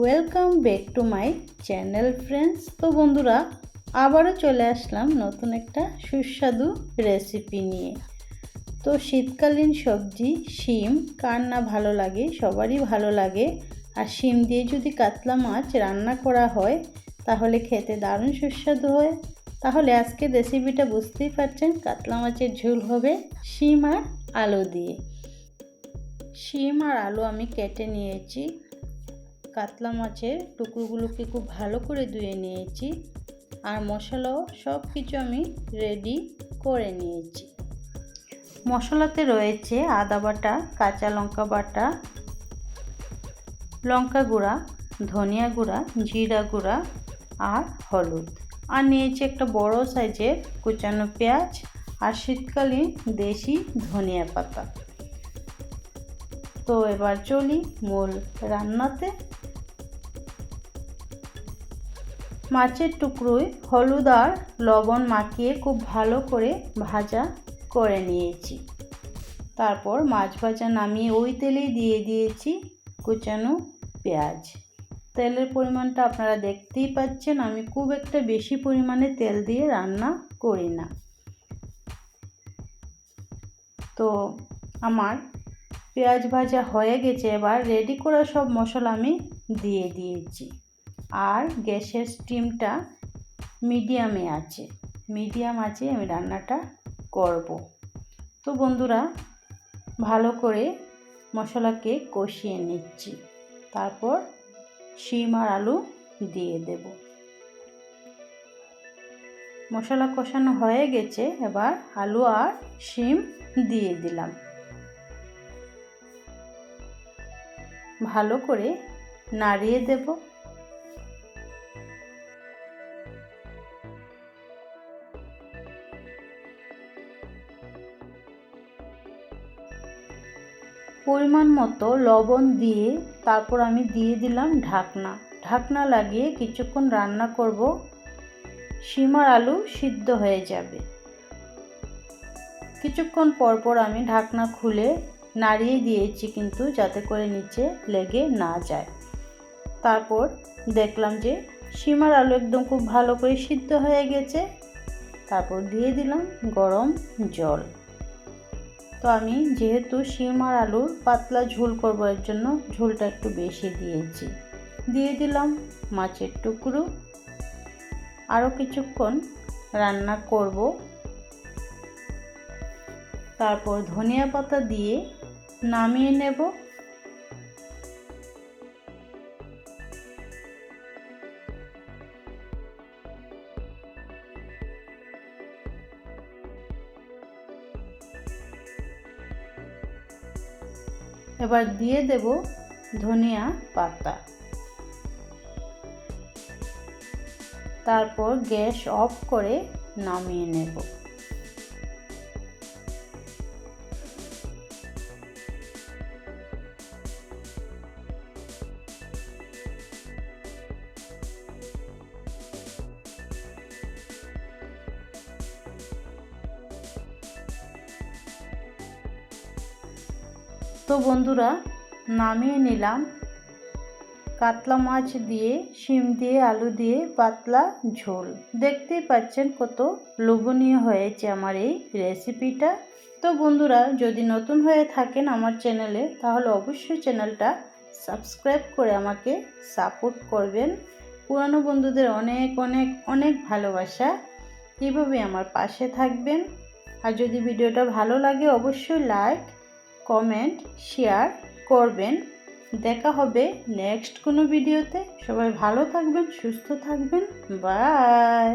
Welcome back to my channel friends. তো বন্ধুরা, আবারও চলে আসলাম নতুন একটা সুস্বাদু রেসিপি নিয়ে। তো শীতকালীন সবজি শিম কার না ভালো লাগে, সবারই ভালো লাগে। আর শিম দিয়ে যদি কাতলা মাছ রান্না করা হয় তাহলে খেতে দারুণ সুস্বাদু হয়। তাহলে আজকের রেসিপিটা বুঝতেই পারছেন, কাতলা মাছের ঝোল হবে শিম আর আলু দিয়ে। শিম আর আলু আমি কেটে নিয়েছি, কাতলা মাছের টুকরোগুলোকে খুব ভালো করে ধুয়ে নিয়েছি, আর মশলাও সব কিছু আমি রেডি করে নিয়েছি। মশলাতে রয়েছে আদা বাটা, কাঁচা লঙ্কা বাটা, লঙ্কা গুঁড়া, ধনিয়া গুঁড়া, জিরা গুঁড়া আর হলুদ। আর নিয়েছি একটা বড় সাইজের কুচানো পেঁয়াজ আর শীতকালীন দেশি ধনিয়া পাতা। তো এবার চলি মূল রান্নাতে। মাছের টুকরোয় হলুদ আর লবণ মাখিয়ে খুব ভালো করে ভাজা করে নিয়েছি। তারপর মাছ ভাজা নামিয়ে ওই তেলেই দিয়ে দিয়েছি কুচানো পেঁয়াজ। তেলের পরিমাণটা আপনারা দেখতেই পাচ্ছেন, আমি খুব একটা বেশি পরিমাণে তেল দিয়ে রান্না করি না। তো আমার পেঁয়াজ ভাজা হয়ে গেছে, এবার রেডি করা সব মশলা আমি দিয়ে দিয়েছি। আর গ্যাসের স্টিমটা মিডিয়াম আছে আমি রান্নাটা করব। তো বন্ধুরা, ভালো করে মশলাকে কষিয়ে নিচ্ছি, তারপর শিম আর আলু দিয়ে দেব। মশলা কষানো হয়ে গেছে, এবার আলু আর শিম দিয়ে দিলাম। ভালো করে নাড়িয়ে দেব। পরিমাণ মতো লবণ দিয়ে তারপর আমি দিয়ে দিলাম ঢাকনা লাগিয়ে কিছুক্ষণ রান্না করব। শিম আর আলু সিদ্ধ হয়ে যাবে। কিছুক্ষণ পর আমি ঢাকনা খুলে নাড়িয়ে দিয়েছি, কিন্তু যাতে করে নিচে লেগে না যায়। তারপর দেখলাম যে শিম আর আলু একদম খুব ভালো করে সিদ্ধ হয়ে গেছে। তারপর দিয়ে দিলাম গরম জল। তো আমি যেহেতু শিম আর আলুর পাতলা ঝোল করব, এর জন্য ঝোলটা একটু বেশি দিয়েছি। দিয়ে দিলাম মাছের টুকরো। আরও কিছুক্ষণ রান্না করব। তারপর ধনিয়া পাতা দিয়ে নামিয়ে নেব। এবার দিয়ে দেব ধনিয়া পাতা। তারপর গ্যাস অফ করে নামিয়ে নেব। তো বন্ধুরা, নামিয়ে নিলাম কাতলা মাছ দিয়ে শিম দিয়ে আলু দিয়ে পাতলা ঝোল। দেখতেই পাচ্ছেন কত লোভনীয় হয়েছে আমার এই রেসিপিটা। তো বন্ধুরা, যদি নতুন হয়ে থাকেন আমার চ্যানেলে, তাহলে অবশ্যই চ্যানেলটা সাবস্ক্রাইব করে আমাকে সাপোর্ট করবেন। পুরানো বন্ধুদের অনেক অনেক অনেক ভালোবাসা। এইভাবে আমার পাশে থাকবেন। আর যদি ভিডিওটা ভালো লাগে অবশ্যই লাইক, কমেন্ট, শেয়ার করবেন। দেখা হবে নেক্সট কোনো ভিডিওতে। সবাই ভালো থাকবেন, সুস্থ থাকবেন। বাই।